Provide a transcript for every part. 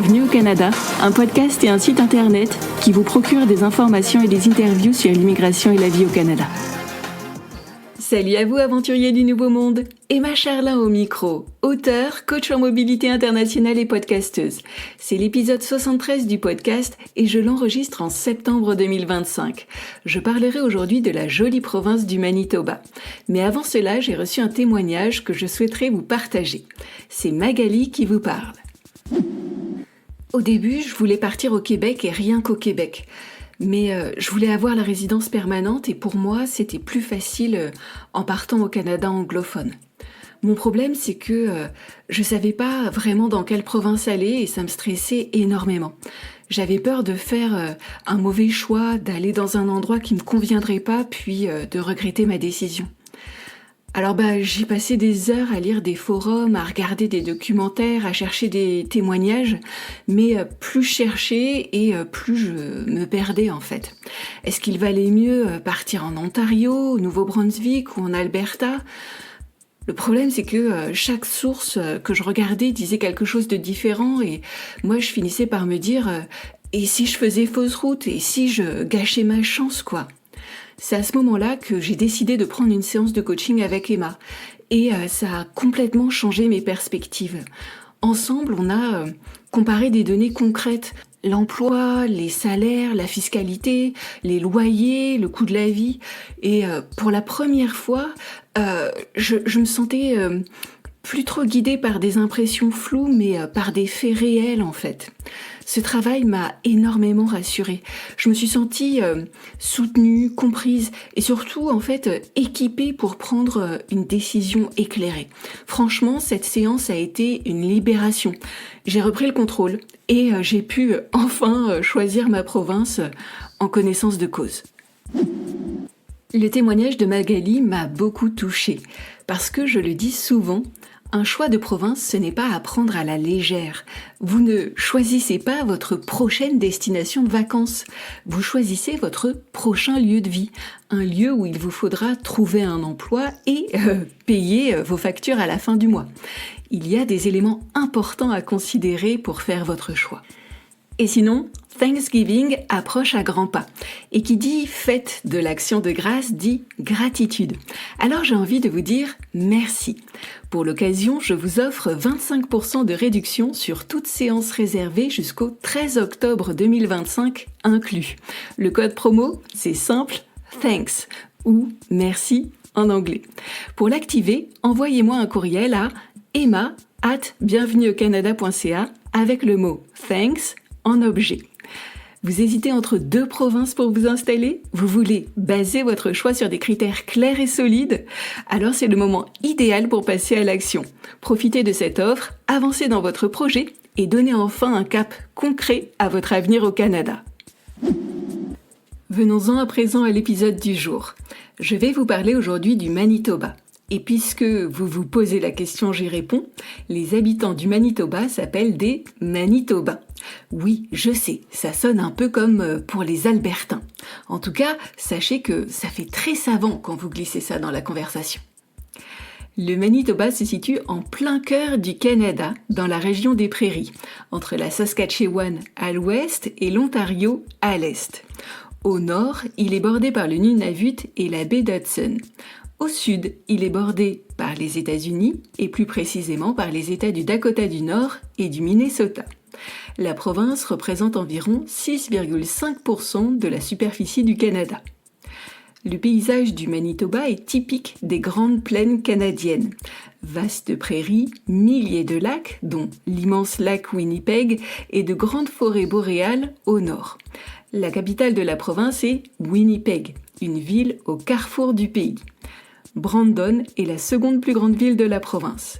Bienvenue au Canada, un podcast et un site internet qui vous procure des informations et des interviews sur l'immigration et la vie au Canada. Salut à vous aventuriers du Nouveau Monde, Emma Charlin au micro, auteure, coach en mobilité internationale et podcasteuse. C'est l'épisode 73 du podcast et je l'enregistre en septembre 2025. Je parlerai aujourd'hui de la jolie province du Manitoba. Mais avant cela, j'ai reçu un témoignage que je souhaiterais vous partager. C'est Magali qui vous parle. Au début, je voulais partir au Québec et rien qu'au Québec. Mais je voulais avoir la résidence permanente et pour moi, c'était plus facile en partant au Canada anglophone. Mon problème, c'est que je savais pas vraiment dans quelle province aller et ça me stressait énormément. J'avais peur de faire un mauvais choix, d'aller dans un endroit qui me conviendrait pas, puis de regretter ma décision. Alors j'ai passé des heures à lire des forums, à regarder des documentaires, à chercher des témoignages, mais plus je cherchais et plus je me perdais en fait. Est-ce qu'il valait mieux partir en Ontario, au Nouveau-Brunswick ou en Alberta ? Le problème, c'est que chaque source que je regardais disait quelque chose de différent et moi je finissais par me dire et si je faisais fausse route et si je gâchais ma chance quoi ? C'est à ce moment-là que j'ai décidé de prendre une séance de coaching avec Emma et ça a complètement changé mes perspectives. Ensemble, on a comparé des données concrètes, l'emploi, les salaires, la fiscalité, les loyers, le coût de la vie et pour la première fois, je me sentais plus trop guidée par des impressions floues mais par des faits réels en fait. Ce travail m'a énormément rassurée. Je me suis sentie soutenue, comprise et surtout en fait équipée pour prendre une décision éclairée. Franchement, cette séance a été une libération. J'ai repris le contrôle et j'ai pu enfin choisir ma province en connaissance de cause. Le témoignage de Magali m'a beaucoup touchée parce que je le dis souvent, un choix de province, ce n'est pas à prendre à la légère. Vous ne choisissez pas votre prochaine destination de vacances. Vous choisissez votre prochain lieu de vie. Un lieu où il vous faudra trouver un emploi et payer vos factures à la fin du mois. Il y a des éléments importants à considérer pour faire votre choix. Et sinon, Thanksgiving approche à grands pas. Et qui dit fête de l'action de grâce dit gratitude. Alors j'ai envie de vous dire merci. Pour l'occasion, je vous offre 25% de réduction sur toute séance réservée jusqu'au 13 octobre 2025 inclus. Le code promo, c'est simple, thanks ou merci en anglais. Pour l'activer, envoyez-moi un courriel à emma@bienvenueaucanada.ca avec le mot thanks en objet. Vous hésitez entre deux provinces pour vous installer ? Vous voulez baser votre choix sur des critères clairs et solides ? Alors c'est le moment idéal pour passer à l'action. Profitez de cette offre, avancez dans votre projet et donnez enfin un cap concret à votre avenir au Canada. Venons-en à présent à l'épisode du jour. Je vais vous parler aujourd'hui du Manitoba. Et puisque vous vous posez la question, j'y réponds, les habitants du Manitoba s'appellent des Manitobains. Oui, je sais, ça sonne un peu comme pour les Albertains. En tout cas, sachez que ça fait très savant quand vous glissez ça dans la conversation. Le Manitoba se situe en plein cœur du Canada, dans la région des Prairies, entre la Saskatchewan à l'ouest et l'Ontario à l'est. Au nord, il est bordé par le Nunavut et la baie d'Hudson. Au sud, il est bordé par les États-Unis et plus précisément par les États du Dakota du Nord et du Minnesota. La province représente environ 6,5% de la superficie du Canada. Le paysage du Manitoba est typique des grandes plaines canadiennes. Vastes prairies, milliers de lacs, dont l'immense lac Winnipeg, et de grandes forêts boréales au nord. La capitale de la province est Winnipeg, une ville au carrefour du pays. Brandon est la seconde plus grande ville de la province.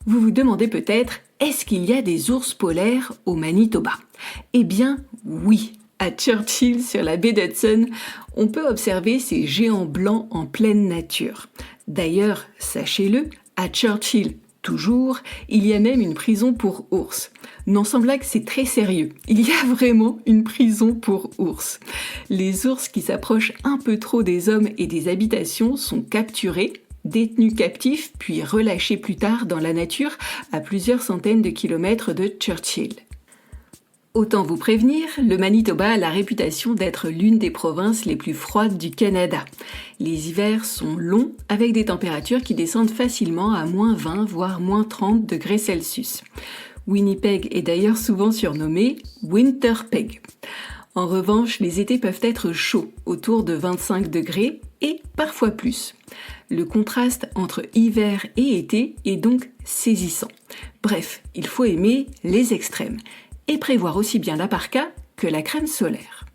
Vous vous demandez peut-être, est-ce qu'il y a des ours polaires au Manitoba ? Eh bien, oui. À Churchill, sur la baie d'Hudson, on peut observer ces géants blancs en pleine nature. D'ailleurs, sachez-le, à Churchill, toujours, il y a même une prison pour ours. Non, sans blague, c'est très sérieux. Il y a vraiment une prison pour ours. Les ours qui s'approchent un peu trop des hommes et des habitations sont capturés, détenus captifs, puis relâchés plus tard dans la nature à plusieurs centaines de kilomètres de Churchill. Autant vous prévenir, le Manitoba a la réputation d'être l'une des provinces les plus froides du Canada. Les hivers sont longs avec des températures qui descendent facilement à -20 voire -30 degrés Celsius. Winnipeg est d'ailleurs souvent surnommé Winterpeg. En revanche, les étés peuvent être chauds, autour de 25 degrés et parfois plus. Le contraste entre hiver et été est donc saisissant. Bref, il faut aimer les extrêmes et prévoir aussi bien la parka que la crème solaire.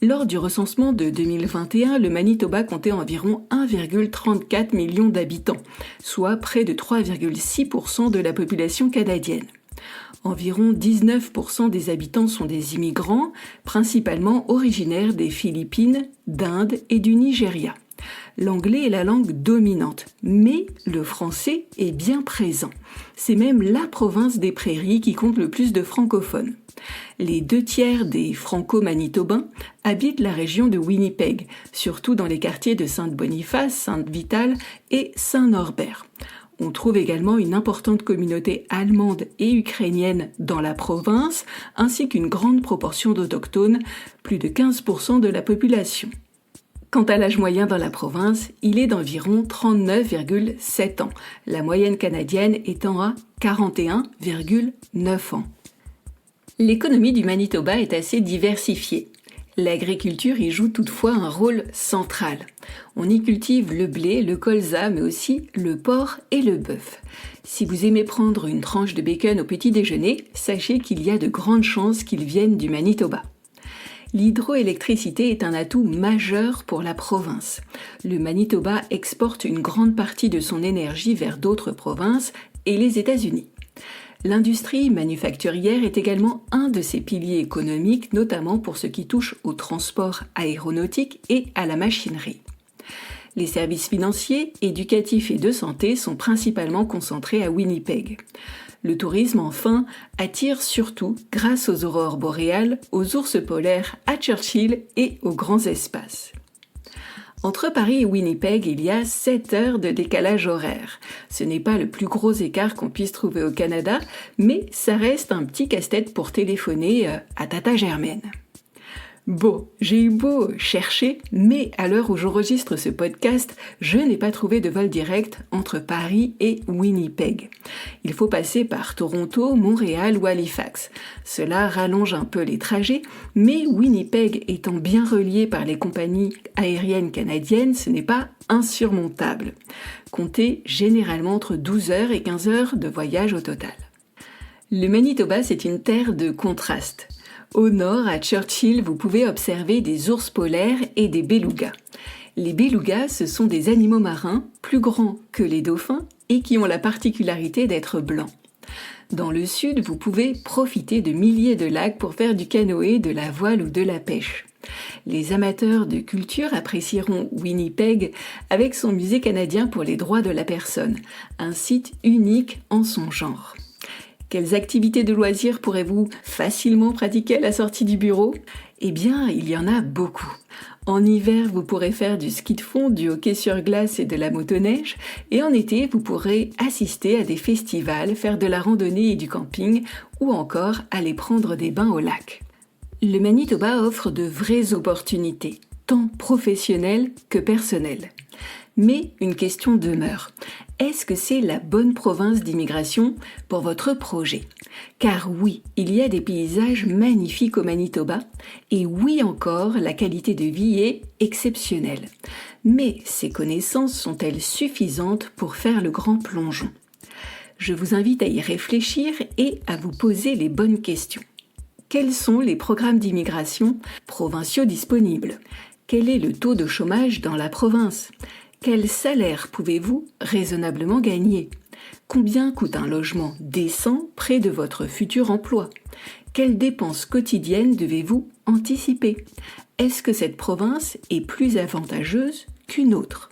Lors du recensement de 2021, le Manitoba comptait environ 1,34 million d'habitants, soit près de 3,6% de la population canadienne. Environ 19% des habitants sont des immigrants, principalement originaires des Philippines, d'Inde et du Nigeria. L'anglais est la langue dominante, mais le français est bien présent. C'est même la province des prairies qui compte le plus de francophones. Les 2/3 des franco-manitobains habitent la région de Winnipeg, surtout dans les quartiers de Sainte-Boniface, Sainte-Vitale et Saint-Norbert. On trouve également une importante communauté allemande et ukrainienne dans la province, ainsi qu'une grande proportion d'autochtones, plus de 15% de la population. Quant à l'âge moyen dans la province, il est d'environ 39,7 ans, la moyenne canadienne étant à 41,9 ans. L'économie du Manitoba est assez diversifiée. L'agriculture y joue toutefois un rôle central. On y cultive le blé, le colza, mais aussi le porc et le bœuf. Si vous aimez prendre une tranche de bacon au petit déjeuner, sachez qu'il y a de grandes chances qu'ils viennent du Manitoba. L'hydroélectricité est un atout majeur pour la province. Le Manitoba exporte une grande partie de son énergie vers d'autres provinces et les États-Unis. L'industrie manufacturière est également un de ses piliers économiques, notamment pour ce qui touche au transport aéronautique et à la machinerie. Les services financiers, éducatifs et de santé sont principalement concentrés à Winnipeg. Le tourisme, enfin, attire surtout grâce aux aurores boréales, aux ours polaires à Churchill et aux grands espaces. Entre Paris et Winnipeg, il y a 7 heures de décalage horaire. Ce n'est pas le plus gros écart qu'on puisse trouver au Canada, mais ça reste un petit casse-tête pour téléphoner à Tata Germaine. Bon, j'ai eu beau chercher, mais à l'heure où j'enregistre ce podcast, je n'ai pas trouvé de vol direct entre Paris et Winnipeg. Il faut passer par Toronto, Montréal ou Halifax. Cela rallonge un peu les trajets, mais Winnipeg étant bien relié par les compagnies aériennes canadiennes, ce n'est pas insurmontable. Comptez généralement entre 12 heures et 15 heures de voyage au total. Le Manitoba, c'est une terre de contrastes. Au nord, à Churchill, vous pouvez observer des ours polaires et des belugas. Les belugas, ce sont des animaux marins plus grands que les dauphins et qui ont la particularité d'être blancs. Dans le sud, vous pouvez profiter de milliers de lacs pour faire du canoë, de la voile ou de la pêche. Les amateurs de culture apprécieront Winnipeg avec son musée canadien pour les droits de la personne, un site unique en son genre. Quelles activités de loisirs pourrez-vous facilement pratiquer à la sortie du bureau ? Eh bien, il y en a beaucoup. En hiver, vous pourrez faire du ski de fond, du hockey sur glace et de la motoneige. Et en été, vous pourrez assister à des festivals, faire de la randonnée et du camping ou encore aller prendre des bains au lac. Le Manitoba offre de vraies opportunités, tant professionnelles que personnelles. Mais une question demeure. Est-ce que c'est la bonne province d'immigration pour votre projet ? Car oui, il y a des paysages magnifiques au Manitoba, et oui encore, la qualité de vie est exceptionnelle. Mais ces connaissances sont-elles suffisantes pour faire le grand plongeon ? Je vous invite à y réfléchir et à vous poser les bonnes questions. Quels sont les programmes d'immigration provinciaux disponibles ? Quel est le taux de chômage dans la province ? Quel salaire pouvez-vous raisonnablement gagner ? Combien coûte un logement décent près de votre futur emploi ? Quelles dépenses quotidiennes devez-vous anticiper ? Est-ce que cette province est plus avantageuse qu'une autre ?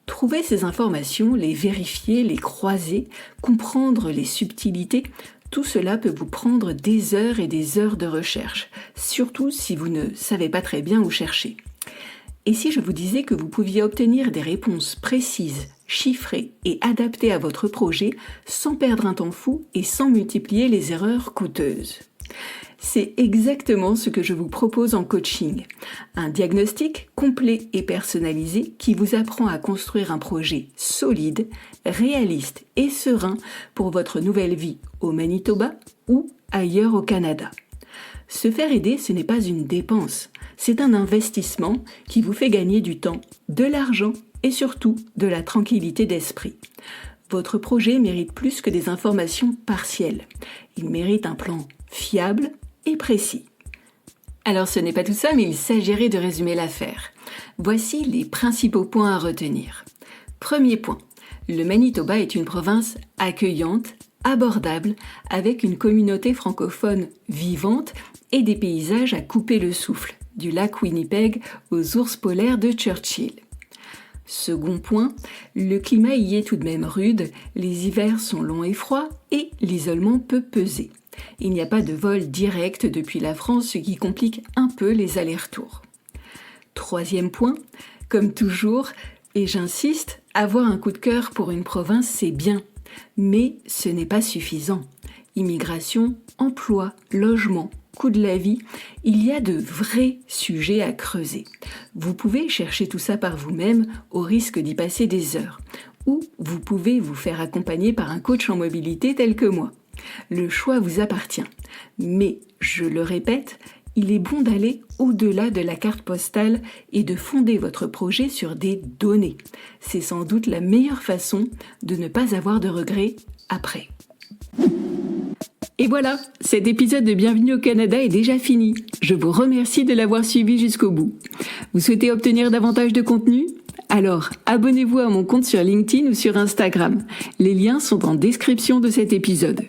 Trouver ces informations, les vérifier, les croiser, comprendre les subtilités, tout cela peut vous prendre des heures et des heures de recherche, surtout si vous ne savez pas très bien où chercher. Et si je vous disais que vous pouviez obtenir des réponses précises, chiffrées et adaptées à votre projet sans perdre un temps fou et sans multiplier les erreurs coûteuses ? C'est exactement ce que je vous propose en coaching. Un diagnostic complet et personnalisé qui vous apprend à construire un projet solide, réaliste et serein pour votre nouvelle vie au Manitoba ou ailleurs au Canada. Se faire aider, ce n'est pas une dépense, c'est un investissement qui vous fait gagner du temps, de l'argent et surtout de la tranquillité d'esprit. Votre projet mérite plus que des informations partielles. Il mérite un plan fiable et précis. Alors ce n'est pas tout ça, mais il s'agirait de résumer l'affaire. Voici les principaux points à retenir. Premier point, le Manitoba est une province accueillante, abordable, avec une communauté francophone vivante et des paysages à couper le souffle, du lac Winnipeg aux ours polaires de Churchill. Second point, le climat y est tout de même rude, les hivers sont longs et froids et l'isolement peut peser. Il n'y a pas de vol direct depuis la France, ce qui complique un peu les allers-retours. Troisième point, comme toujours, et j'insiste, avoir un coup de cœur pour une province, c'est bien, mais ce n'est pas suffisant. Immigration, emploi, logement, coût de la vie, il y a de vrais sujets à creuser. Vous pouvez chercher tout ça par vous-même au risque d'y passer des heures. Ou vous pouvez vous faire accompagner par un coach en mobilité tel que moi. Le choix vous appartient. Mais, je le répète, il est bon d'aller au-delà de la carte postale et de fonder votre projet sur des données. C'est sans doute la meilleure façon de ne pas avoir de regrets après. Et voilà, cet épisode de Bienvenue au Canada est déjà fini. Je vous remercie de l'avoir suivi jusqu'au bout. Vous souhaitez obtenir davantage de contenu ? Alors, abonnez-vous à mon compte sur LinkedIn ou sur Instagram. Les liens sont en description de cet épisode.